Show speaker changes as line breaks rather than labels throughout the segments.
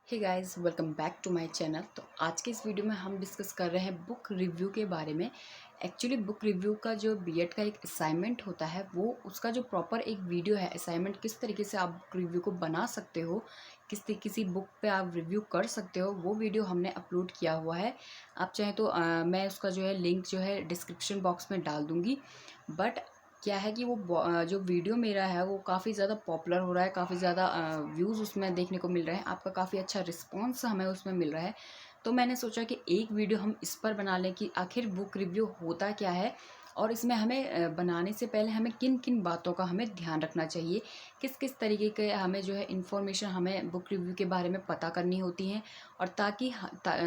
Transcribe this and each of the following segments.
Hey guys, welcome back to my channel. तो आज के इस वीडियो में हम डिस्कस कर रहे हैं बुक रिव्यू के बारे में। एक्चुअली बुक रिव्यू का जो बीएड का एक असाइनमेंट होता है, वो उसका जो प्रॉपर एक वीडियो है असाइनमेंट, किस तरीके से आप बुक रिव्यू को बना सकते हो, किसी बुक पे आप रिव्यू कर सकते हो, वो वीडियो हमने अपलोड किया हुआ है। आप चाहें तो मैं उसका जो है लिंक जो है डिस्क्रिप्शन बॉक्स में डाल दूँगी। बट क्या है कि जो वीडियो मेरा है वो काफ़ी ज़्यादा पॉपुलर हो रहा है, काफ़ी ज़्यादा व्यूज़ उसमें देखने को मिल रहे हैं, आपका काफ़ी अच्छा रिस्पॉन्स हमें उसमें मिल रहा है। तो मैंने सोचा कि एक वीडियो हम इस पर बना लें कि आखिर बुक रिव्यू होता क्या है, और इसमें हमें बनाने से पहले हमें किन किन बातों का हमें ध्यान रखना चाहिए, किस किस तरीके के हमें जो है इन्फॉर्मेशन हमें बुक रिव्यू के बारे में पता करनी होती हैं, और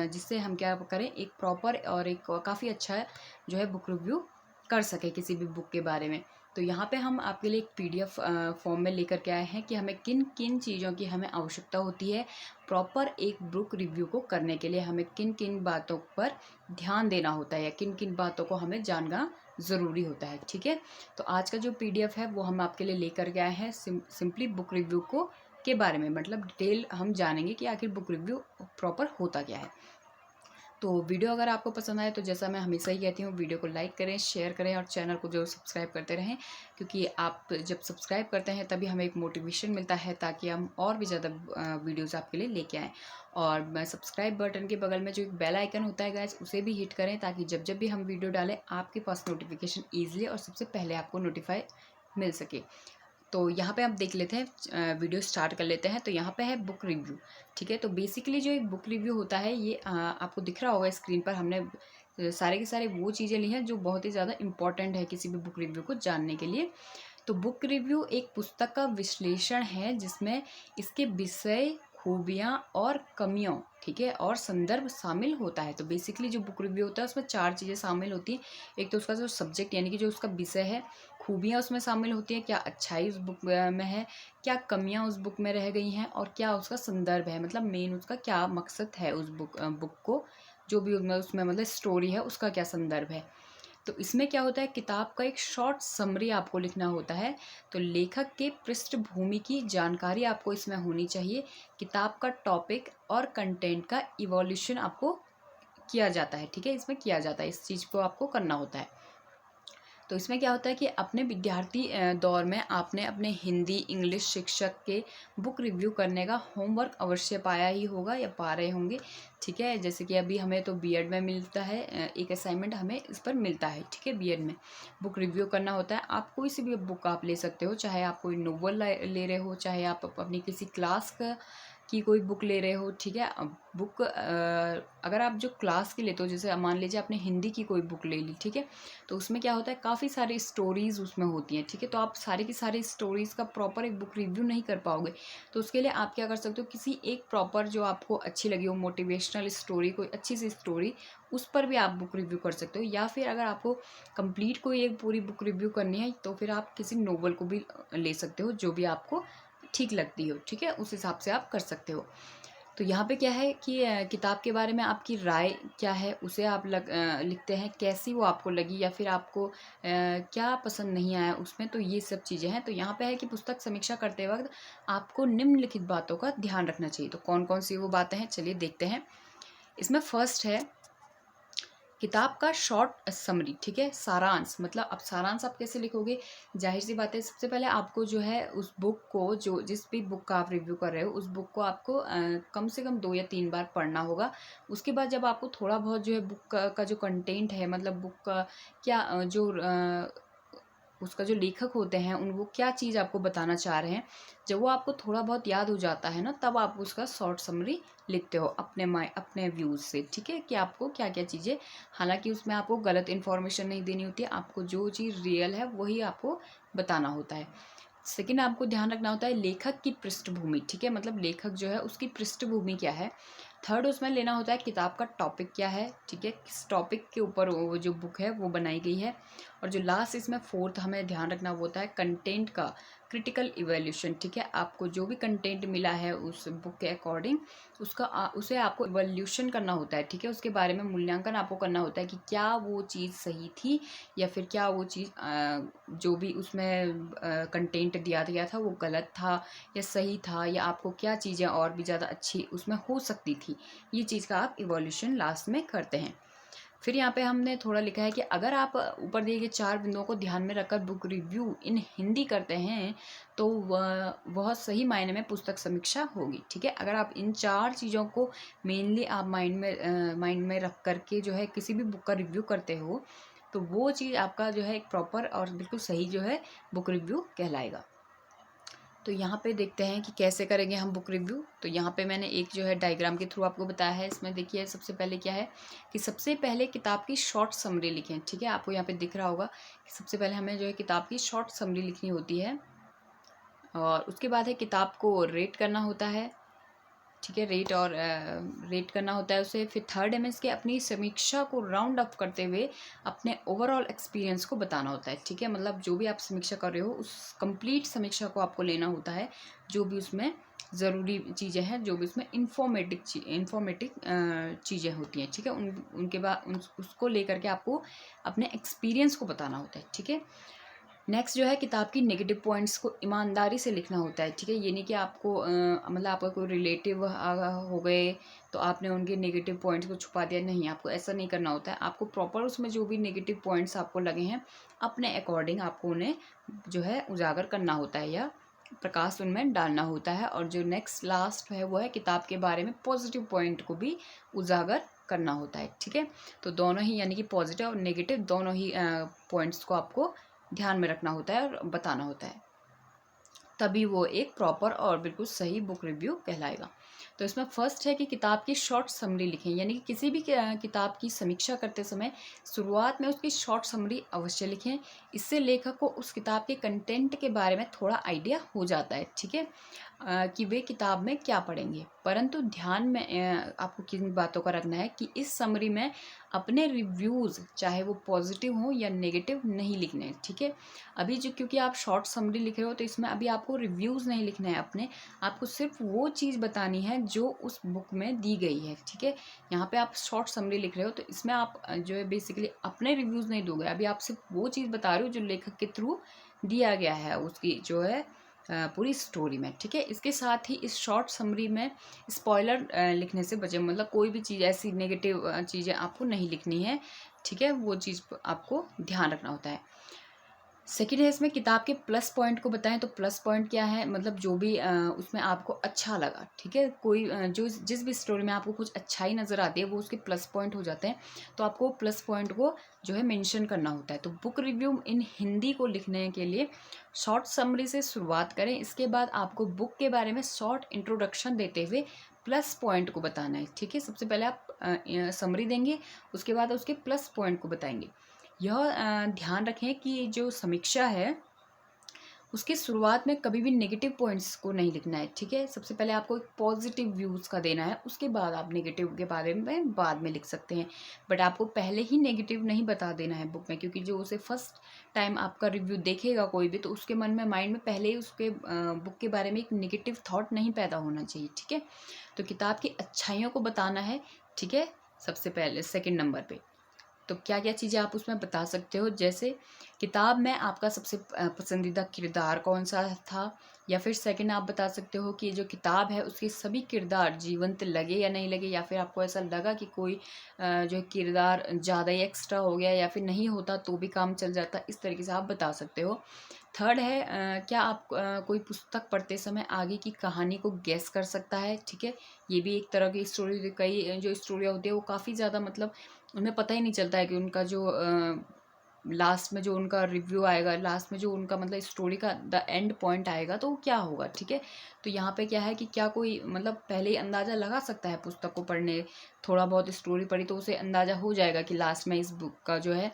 जिससे हम क्या करें, एक प्रॉपर और एक काफ़ी अच्छा जो है बुक रिव्यू कर सके किसी भी बुक के बारे में। तो यहाँ पे हम आपके लिए एक पीडीएफ फॉर्म में लेकर के आए हैं कि हमें किन किन चीज़ों की हमें आवश्यकता होती है, प्रॉपर एक बुक रिव्यू को करने के लिए हमें किन किन बातों पर ध्यान देना होता है, या किन किन बातों को हमें जानना ज़रूरी होता है। ठीक है, तो आज का जो पीडीएफ है वो हम आपके लिए लेकर के आए हैं सिंपली बुक रिव्यू को के बारे में, मतलब डिटेल हम जानेंगे कि आखिर बुक रिव्यू प्रॉपर होता क्या है। तो वीडियो अगर आपको पसंद आए तो जैसा मैं हमेशा ही कहती हूँ, वीडियो को लाइक करें, शेयर करें और चैनल को जरूर सब्सक्राइब करते रहें, क्योंकि आप जब सब्सक्राइब करते हैं तभी हमें एक मोटिवेशन मिलता है, ताकि हम और भी ज़्यादा वीडियोज़ आपके लिए लेके आएँ। और मैं सब्सक्राइब बटन के बगल में जो एक बेल आइकन होता है गाइस, उसे भी हिट करें, ताकि जब जब भी हम वीडियो डालें आपके पास नोटिफिकेशन ईजिली और सबसे पहले आपको नोटिफाई मिल सके। तो यहाँ पे आप देख लेते हैं, वीडियो स्टार्ट कर लेते हैं। तो यहाँ पे है बुक रिव्यू। ठीक है, तो बेसिकली जो एक बुक रिव्यू होता है, ये आपको दिख रहा होगा स्क्रीन पर, हमने सारे के सारे वो चीज़ें ली हैं जो बहुत ही ज़्यादा इंपॉर्टेंट है किसी भी बुक रिव्यू को जानने के लिए। तो बुक रिव्यू एक पुस्तक का विश्लेषण है, जिसमें इसके विषय, खूबियाँ और कमियों, ठीक है, और संदर्भ शामिल होता है। तो बेसिकली जो बुक रिव्यू होता है उसमें चार चीज़ें शामिल होती हैं। एक तो उसका जो सब्जेक्ट यानी कि जो उसका विषय है, खूबियाँ उसमें शामिल होती हैं, क्या अच्छाई उस बुक में है, क्या कमियाँ उस बुक में रह गई हैं, और क्या उसका संदर्भ है, मतलब मेन उसका क्या मकसद है उस बुक को, जो भी उसमें मतलब स्टोरी है उसका क्या संदर्भ है। तो इसमें क्या होता है, किताब का एक शॉर्ट समरी आपको लिखना होता है। तो लेखक के पृष्ठभूमि की जानकारी आपको इसमें होनी चाहिए, किताब का टॉपिक और कंटेंट का इवोल्यूशन आपको किया जाता है। ठीक है, इसमें किया जाता है, इस चीज़ को आपको करना होता है। तो इसमें क्या होता है कि अपने विद्यार्थी दौर में आपने अपने हिंदी इंग्लिश शिक्षक के बुक रिव्यू करने का होमवर्क अवश्य पाया ही होगा या पा रहे होंगे। ठीक है, जैसे कि अभी हमें तो बीएड में मिलता है, एक असाइनमेंट हमें इस पर मिलता है। ठीक है, बीएड में बुक रिव्यू करना होता है। आप कोई सी भी बुक आप ले सकते हो, चाहे आप कोई नोवेल ले रहे हो, चाहे आप अपनी किसी क्लास का की कोई बुक ले रहे हो। ठीक है, अब बुक अगर आप जो क्लास की लेते हो, जैसे मान लीजिए आपने हिंदी की कोई बुक ले ली, ठीक है, तो उसमें क्या होता है, काफ़ी सारी स्टोरीज़ उसमें होती हैं। ठीक है, तो आप सारी की सारी स्टोरीज़ का प्रॉपर एक बुक रिव्यू नहीं कर पाओगे। तो उसके लिए आप क्या कर सकते हो, किसी एक प्रॉपर जो आपको अच्छी लगी हो, मोटिवेशनल स्टोरी, कोई अच्छी सी स्टोरी, उस पर भी आप बुक रिव्यू कर सकते हो। या फिर अगर आपको कंप्लीट कोई एक पूरी बुक रिव्यू करनी है, तो फिर आप किसी नोवेल को भी ले सकते हो, जो भी आपको ठीक लगती हो। ठीक है, उस हिसाब से आप कर सकते हो। तो यहाँ पे क्या है कि किताब के बारे में आपकी राय क्या है, उसे आप लिखते हैं, कैसी वो आपको लगी, या फिर आपको क्या पसंद नहीं आया उसमें। तो ये सब चीज़ें हैं। तो यहाँ पे है कि पुस्तक समीक्षा करते वक्त आपको निम्नलिखित बातों का ध्यान रखना चाहिए। तो कौन कौन सी वो बातें हैं, चलिए देखते हैं। इसमें फर्स्ट है किताब का शॉर्ट समरी। ठीक है, सारांश, मतलब अब सारांश आप कैसे लिखोगे, जाहिर सी बात है, सबसे पहले आपको जो है उस बुक को, जो जिस भी बुक का आप रिव्यू कर रहे हो, उस बुक को आपको कम से कम 2 या 3 बार पढ़ना होगा। उसके बाद जब आपको थोड़ा बहुत जो है बुक का जो कंटेंट है, मतलब बुक का क्या उसका जो लेखक होते हैं, उन वो क्या चीज़ आपको बताना चाह रहे हैं, जब वो आपको थोड़ा बहुत याद हो जाता है ना, तब आप उसका शॉर्ट समरी लिखते हो अपने व्यूज़ से। ठीक है, कि आपको क्या क्या चीज़ें, हालांकि उसमें आपको गलत इन्फॉर्मेशन नहीं देनी होती है, आपको जो चीज़ रियल है वही आपको बताना होता है। सेकंड, आपको ध्यान रखना होता है लेखक की पृष्ठभूमि। ठीक है, मतलब लेखक जो है उसकी पृष्ठभूमि क्या है। थर्ड, उसमें लेना होता है किताब का टॉपिक क्या है। ठीक है, किस टॉपिक के ऊपर वो जो बुक है वो बनाई गई है। और जो लास्ट इसमें फोर्थ हमें ध्यान रखना वो होता है कंटेंट का, क्रिटिकल इवैल्यूएशन, ठीक है। आपको जो भी कंटेंट मिला है उस बुक के अकॉर्डिंग उसे आपको इवैल्यूएशन करना होता है, ठीक है। उसके बारे में मूल्यांकन आपको करना होता है कि क्या वो चीज़ सही थी या फिर क्या वो चीज़ जो भी उसमें कंटेंट दिया गया था वो गलत था या सही था, या आपको क्या चीज़ें और भी ज़्यादा अच्छी उसमें हो सकती थी। ये चीज़ का आप इवैल्यूएशन लास्ट में करते हैं। फिर यहाँ पे हमने थोड़ा लिखा है कि अगर आप ऊपर दिए गए 4 बिंदुओं को ध्यान में रखकर बुक रिव्यू इन हिंदी करते हैं तो वह सही मायने में पुस्तक समीक्षा होगी, ठीक है। अगर आप इन 4 चीज़ों को मेनली आप माइंड में रख करके जो है किसी भी बुक का रिव्यू करते हो तो वो चीज़ आपका जो है एक प्रॉपर और बिल्कुल सही जो है बुक रिव्यू कहलाएगा। तो यहाँ पे देखते हैं कि कैसे करेंगे हम बुक रिव्यू। तो यहाँ पे मैंने एक जो है डायग्राम के थ्रू आपको बताया है। इसमें देखिए सबसे पहले क्या है कि सबसे पहले किताब की शॉर्ट समरी लिखें, ठीक है। आपको यहाँ पे दिख रहा होगा कि सबसे पहले हमें जो है किताब की शॉर्ट समरी लिखनी होती है और उसके बाद है किताब को रेट करना होता है, ठीक है। रेट करना होता है उसे। फिर थर्ड है इसके अपनी समीक्षा को राउंड अप करते हुए अपने ओवरऑल एक्सपीरियंस को बताना होता है, ठीक है। मतलब जो भी आप समीक्षा कर रहे हो उस कंप्लीट समीक्षा को आपको लेना होता है, जो भी उसमें ज़रूरी चीज़ें हैं, जो भी उसमें इंफॉर्मेटिव चीज़ें होती हैं, ठीक है। उनके बाद उसको लेकर के आपको अपने एक्सपीरियंस को बताना होता है, ठीक है। नेक्स्ट जो है किताब की नेगेटिव पॉइंट्स को ईमानदारी से लिखना होता है, ठीक है। ये नहीं कि आपको मतलब आपका कोई रिलेटिव हो गए तो आपने उनके नेगेटिव पॉइंट्स को छुपा दिया, नहीं, आपको ऐसा नहीं करना होता है। आपको प्रॉपर उसमें जो भी नेगेटिव पॉइंट्स आपको लगे हैं अपने अकॉर्डिंग आपको उन्हें जो है उजागर करना होता है या प्रकाश उनमें डालना होता है। और जो नेक्स्ट लास्ट है वो है किताब के बारे में पॉजिटिव पॉइंट को भी उजागर करना होता है, ठीक है। तो दोनों ही यानी कि पॉजिटिव और नेगेटिव दोनों ही पॉइंट्स को आपको ध्यान में रखना होता है और बताना होता है, तभी वो एक प्रॉपर और बिल्कुल सही बुक रिव्यू कहलाएगा। तो इसमें फर्स्ट है कि किताब की शॉर्ट समरी लिखें, यानी कि किसी भी किताब की समीक्षा करते समय शुरुआत में उसकी शॉर्ट समरी अवश्य लिखें। इससे लेखक को उस किताब के कंटेंट के बारे में थोड़ा आइडिया हो जाता है, ठीक है, कि वे किताब में क्या पढ़ेंगे। परंतु ध्यान में आपको किन बातों का रखना है कि इस समरी में अपने रिव्यूज़ चाहे वो पॉजिटिव हो या नेगेटिव नहीं लिखने हैं, ठीक है। अभी जो क्योंकि आप शॉर्ट समरी लिख रहे हो तो इसमें अभी आपको रिव्यूज़ नहीं लिखना है अपने, आपको सिर्फ वो चीज़ बतानी है जो उस बुक में दी गई है, ठीक है। यहाँ पे आप शॉर्ट समरी लिख रहे हो तो इसमें आप जो है बेसिकली अपने रिव्यूज़ नहीं दोगे, अभी आप सिर्फ वो चीज़ बता रहे हो जो लेखक के थ्रू दिया गया है उसकी जो है पूरी स्टोरी में, ठीक है। इसके साथ ही इस शॉर्ट समरी में स्पॉइलर लिखने से बचें, मतलब कोई भी चीज़ ऐसी नेगेटिव चीज़ें आपको नहीं लिखनी है, ठीक है। वो चीज़ आपको ध्यान रखना होता है। सेकेंड है इसमें किताब के प्लस पॉइंट को बताएं। तो प्लस पॉइंट क्या है, मतलब जो भी उसमें आपको अच्छा लगा, ठीक है। कोई जो जिस भी स्टोरी में आपको कुछ अच्छाई नज़र आती है वो उसके प्लस पॉइंट हो जाते हैं, तो आपको प्लस पॉइंट को जो है मेंशन करना होता है। तो बुक रिव्यू इन हिंदी को लिखने के लिए शॉर्ट समरी से शुरुआत करें। इसके बाद आपको बुक के बारे में शॉर्ट इंट्रोडक्शन देते हुए प्लस पॉइंट को बताना है, ठीक है। सबसे पहले आप समरी देंगे, उसके बाद उसके प्लस पॉइंट को बताएंगे। यह ध्यान रखें कि जो समीक्षा है उसकी शुरुआत में कभी भी नेगेटिव पॉइंट्स को नहीं लिखना है, ठीक है। सबसे पहले आपको एक पॉजिटिव व्यूज़ का देना है, उसके बाद आप नेगेटिव के बारे में बाद में लिख सकते हैं, बट आपको पहले ही नेगेटिव नहीं बता देना है बुक में, क्योंकि जो उसे फर्स्ट टाइम आपका रिव्यू देखेगा कोई भी तो उसके मन में माइंड में पहले ही उसके बुक के बारे में एक नेगेटिव थाट नहीं पैदा होना चाहिए, ठीक है। तो किताब की अच्छाइयों को बताना है, ठीक है, सबसे पहले सेकेंड नंबर पर। तो क्या क्या चीज़ें आप उसमें बता सकते हो, जैसे किताब में आपका सबसे पसंदीदा किरदार कौन सा था, या फिर सेकंड आप बता सकते हो कि जो किताब है उसके सभी किरदार जीवंत लगे या नहीं लगे, या फिर आपको ऐसा लगा कि कोई जो किरदार ज़्यादा ही एक्स्ट्रा हो गया या फिर नहीं होता तो भी काम चल जाता, इस तरीके से आप बता सकते हो। थर्ड है क्या आप कोई पुस्तक पढ़ते समय आगे की कहानी को गेस कर सकता है, ठीक है। ये भी एक तरह की स्टोरी, कई जो स्टोरियाँ होती है वो काफ़ी ज़्यादा मतलब उन्हें पता ही नहीं चलता है कि उनका जो लास्ट में जो उनका रिव्यू आएगा, लास्ट में जो उनका मतलब स्टोरी का द एंड पॉइंट आएगा तो वो क्या होगा, ठीक है। तो यहाँ पे क्या है कि क्या कोई मतलब पहले ही अंदाज़ा लगा सकता है पुस्तक को पढ़ने, थोड़ा बहुत स्टोरी पढ़ी तो उसे अंदाज़ा हो जाएगा कि लास्ट में इस बुक का जो है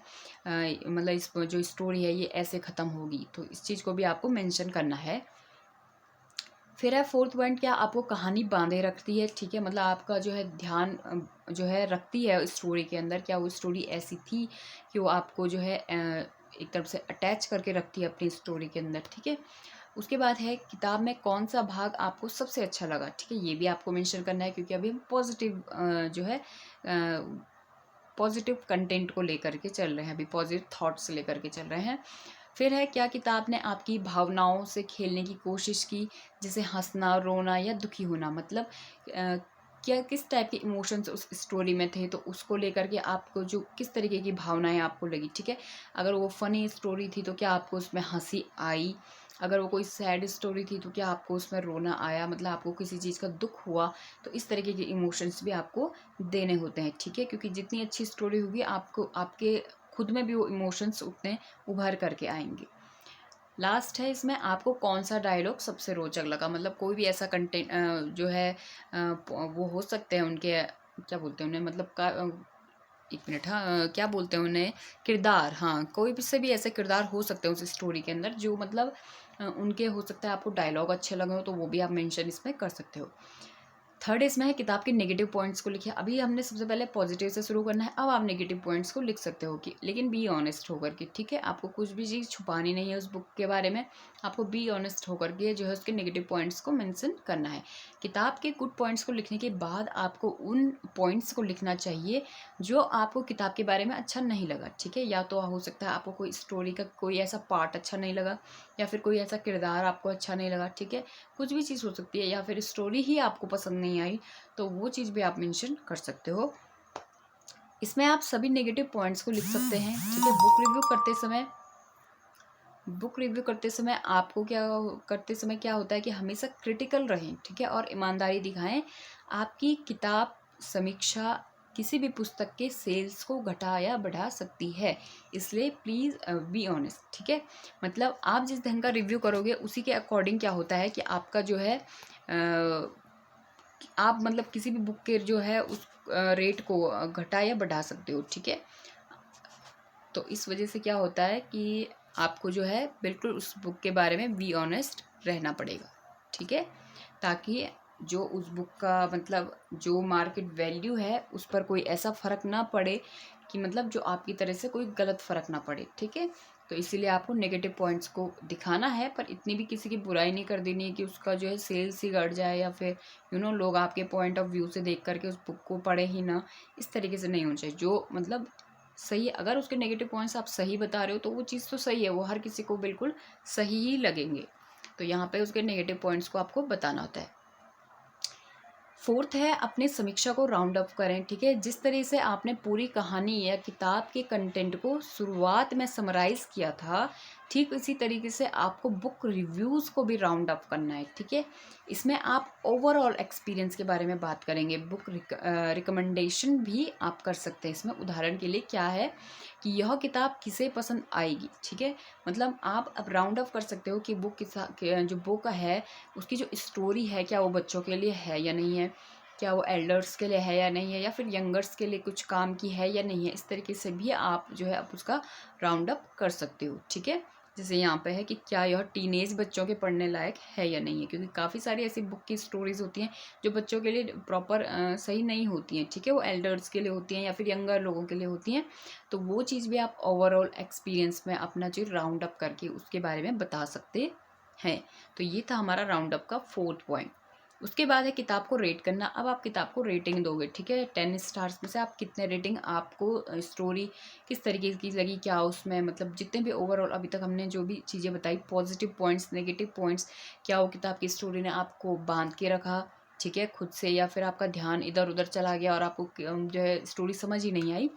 मतलब इस जो स्टोरी है ये ऐसे ख़त्म होगी, तो इस चीज़ को भी आपको मेंशन करना है। फिर है फोर्थ पॉइंट, क्या आपको कहानी बांधे रखती है, ठीक है। मतलब आपका जो है ध्यान जो है रखती है स्टोरी के अंदर, क्या वो स्टोरी ऐसी थी कि वो आपको जो है एक तरफ से अटैच करके रखती है अपनी स्टोरी के अंदर, ठीक है। उसके बाद है किताब में कौन सा भाग आपको सबसे अच्छा लगा, ठीक है, ये भी आपको मेंशन करना है, क्योंकि अभी हम पॉजिटिव जो है पॉजिटिव कंटेंट को लेकर के चल रहे हैं, अभी पॉजिटिव थॉट्स लेकर के चल रहे हैं। फिर है क्या किताब ने आपकी भावनाओं से खेलने की कोशिश की, जैसे हंसना, रोना या दुखी होना, मतलब क्या किस टाइप के इमोशंस उस स्टोरी में थे, तो उसको लेकर के आपको जो किस तरीके की भावनाएं आपको लगी, ठीक है। अगर वो फनी स्टोरी थी तो क्या आपको उसमें हंसी आई, अगर वो कोई सैड स्टोरी थी तो क्या आपको उसमें रोना आया, मतलब आपको किसी चीज़ का दुख हुआ, तो इस तरीके के इमोशंस भी आपको देने होते हैं, ठीक है, क्योंकि जितनी अच्छी स्टोरी होगी आपको आपके खुद में भी वो इमोशंस उतने उभर करके आएंगे। लास्ट है इसमें आपको कौन सा डायलॉग सबसे रोचक लगा, मतलब कोई भी ऐसा कंटेंट जो है वो हो सकते हैं उनके, क्या बोलते हैं उन्हें, मतलब का 1 मिनट, हाँ, क्या बोलते हैं उन्हें, किरदार, हाँ, कोई भी से भी ऐसे किरदार हो सकते हैं उस स्टोरी के अंदर जो मतलब उनके हो सकता है आपको डायलॉग अच्छे लगे हो, तो वो भी आप मेंशन इसमें कर सकते हो। थर्ड इसमें है किताब के नेगेटिव पॉइंट्स को लिखिए। अभी हमने सबसे पहले पॉजिटिव से शुरू करना है, अब आप नेगेटिव पॉइंट्स को लिख सकते हो, कि लेकिन बी ऑनेस्ट होकर के, ठीक है, आपको कुछ भी चीज़ छुपानी नहीं है उस बुक के बारे में, आपको बी ऑनेस्ट होकर के जो है उसके नेगेटिव पॉइंट्स को मेंशन करना है। किताब के गुड पॉइंट्स को लिखने के बाद आपको उन पॉइंट्स को लिखना चाहिए जो आपको किताब के बारे में अच्छा नहीं लगा, ठीक है, या तो हो सकता है आपको कोई स्टोरी का कोई ऐसा पार्ट अच्छा नहीं लगा, या फिर कोई ऐसा किरदार आपको अच्छा नहीं लगा, ठीक है, कुछ भी चीज़ हो सकती है, या फिर स्टोरी ही आपको पसंद नहीं आई, तो वो चीज़ भी आप मेंशन कर सकते हो। इसमें आप सभी नेगेटिव पॉइंट्स को लिख सकते हैं, ठीक है। बुक रिव्यू करते समय आपको क्या होता है कि हमेशा क्रिटिकल रहें, ठीक है, और ईमानदारी दिखाएं। आपकी किताब समीक्षा किसी भी पुस्तक के सेल्स को घटा या बढ़ा सकती है, इसलिए प्लीज़ बी ऑनेस्ट, ठीक है। मतलब आप जिस ढंग का रिव्यू करोगे उसी के अकॉर्डिंग क्या होता है कि आपका जो है आप मतलब किसी भी बुक के जो है उस रेट को घटा या बढ़ा सकते हो, ठीक है। तो इस वजह से क्या होता है कि आपको जो है बिल्कुल उस बुक के बारे में बी ऑनेस्ट रहना पड़ेगा, ठीक है, ताकि जो उस बुक का मतलब जो मार्केट वैल्यू है उस पर कोई ऐसा फ़र्क ना पड़े कि मतलब जो आपकी तरह से कोई गलत फ़र्क ना पड़े, ठीक है। तो इसीलिए आपको नेगेटिव पॉइंट्स को दिखाना है, पर इतनी भी किसी की बुराई नहीं कर देनी है कि उसका जो है सेल्स ही घट जाए, या फिर लोग आपके पॉइंट ऑफ व्यू से देख करके उस बुक को पढ़े ही ना, इस तरीके से नहीं होना चाहिए। जो मतलब सही, अगर उसके नेगेटिव पॉइंट्स आप सही बता रहे हो तो वो चीज़ तो सही है, वो हर किसी को बिल्कुल सही ही लगेंगे, तो यहाँ पे उसके नेगेटिव पॉइंट्स को आपको बताना होता है। फोर्थ है अपनी समीक्षा को राउंड अप करें, ठीक है, जिस तरह से आपने पूरी कहानी या किताब के कंटेंट को शुरुआत में समराइज किया था, ठीक इसी तरीके से आपको बुक रिव्यूज़ को भी राउंड अप करना है, ठीक है। इसमें आप ओवरऑल एक्सपीरियंस के बारे में बात करेंगे, बुक रिकमेंडेशन भी आप कर सकते हैं इसमें। उदाहरण के लिए क्या है कि यह किताब किसे पसंद आएगी, ठीक है, मतलब आप अब राउंड अप कर सकते हो कि जो बुक है उसकी जो स्टोरी है क्या वो बच्चों के लिए है या नहीं है, क्या वो एल्डर्स के लिए है या नहीं है, या फिर यंगर्स के लिए कुछ काम की है या नहीं है, इस तरीके से भी आप जो है आप उसका राउंड अप कर सकते हो, ठीक है। जैसे यहाँ पे है कि क्या यह टीनेज बच्चों के पढ़ने लायक है या नहीं है, क्योंकि काफ़ी सारी ऐसी बुक की स्टोरीज होती हैं जो बच्चों के लिए प्रॉपर सही नहीं होती हैं, ठीक है, वो एल्डर्स के लिए होती हैं या फिर यंगर लोगों के लिए होती हैं, तो वो चीज़ भी आप ओवरऑल एक्सपीरियंस में अपना जो राउंड अप करके उसके बारे में बता सकते हैं। तो ये था हमारा राउंड अप का फोर्थ पॉइंट। उसके बाद है किताब को रेट करना। अब आप किताब को रेटिंग दोगे, ठीक है, 10 स्टार्स में से आप कितने रेटिंग आपको स्टोरी किस तरीके की लगी, क्या उसमें मतलब जितने भी ओवरऑल अभी तक हमने जो भी चीज़ें बताई, पॉजिटिव पॉइंट्स, नेगेटिव पॉइंट्स, क्या वो किताब की स्टोरी ने आपको बांध के रखा, ठीक है, खुद से, या फिर आपका ध्यान इधर उधर चला गया और आपको जो है स्टोरी समझ ही नहीं आई,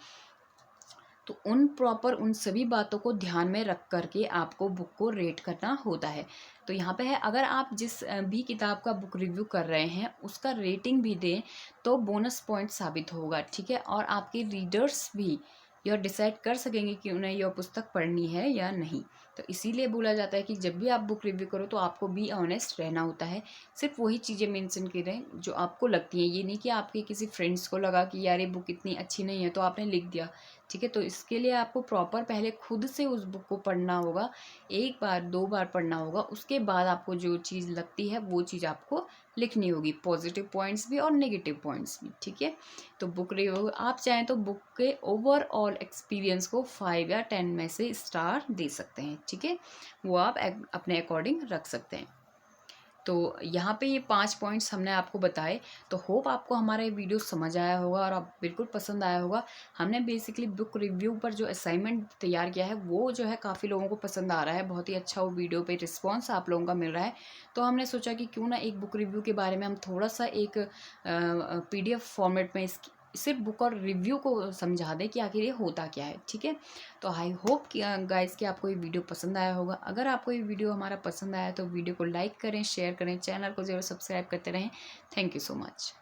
तो उन सभी बातों को ध्यान में रख करके आपको बुक को रेट करना होता है। तो यहाँ पे है, अगर आप जिस भी किताब का बुक रिव्यू कर रहे हैं उसका रेटिंग भी दें तो बोनस पॉइंट साबित होगा, ठीक है, और आपके रीडर्स भी यह डिसाइड कर सकेंगे कि उन्हें यह पुस्तक पढ़नी है या नहीं। तो इसीलिए बोला जाता है कि जब भी आप बुक रिव्यू करो तो आपको बी ऑनेस्ट रहना होता है, सिर्फ वही चीज़ें मेंशन करें जो आपको लगती हैं, ये नहीं कि आपके किसी फ्रेंड्स को लगा कि यार ये बुक इतनी अच्छी नहीं है तो आपने लिख दिया, ठीक है। तो इसके लिए आपको प्रॉपर पहले खुद से उस बुक को पढ़ना होगा, 1 बार 2 बार पढ़ना होगा, उसके बाद आपको जो चीज़ लगती है वो चीज़ आपको लिखनी होगी, पॉजिटिव पॉइंट्स भी और नेगेटिव पॉइंट्स भी, ठीक है। तो बुक रिव्यू आप चाहें तो बुक के ओवरऑल एक्सपीरियंस को 5 या 10 में से स्टार दे सकते हैं, ठीक है, वो आप अपने अकॉर्डिंग रख सकते हैं। तो यहाँ पे ये 5 पॉइंट्स हमने आपको बताए। तो होप आपको हमारा ये वीडियो समझ आया होगा और आप बिल्कुल पसंद आया होगा। हमने बेसिकली बुक रिव्यू पर जो असाइनमेंट तैयार किया है वो जो है काफ़ी लोगों को पसंद आ रहा है, बहुत ही अच्छा वो वीडियो पे रिस्पॉन्स आप लोगों का मिल रहा है। तो हमने सोचा कि क्यों ना एक बुक रिव्यू के बारे में हम थोड़ा सा एक PDF फॉर्मेट में इसकी सिर्फ बुक और रिव्यू को समझा दें कि आखिर ये होता क्या है। ठीक है, तो आई होप कि गाइस कि आपको ये वीडियो पसंद आया होगा। अगर आपको ये वीडियो हमारा पसंद आया तो वीडियो को लाइक करें, शेयर करें, चैनल को जरूर सब्सक्राइब करते रहें। Thank you so much.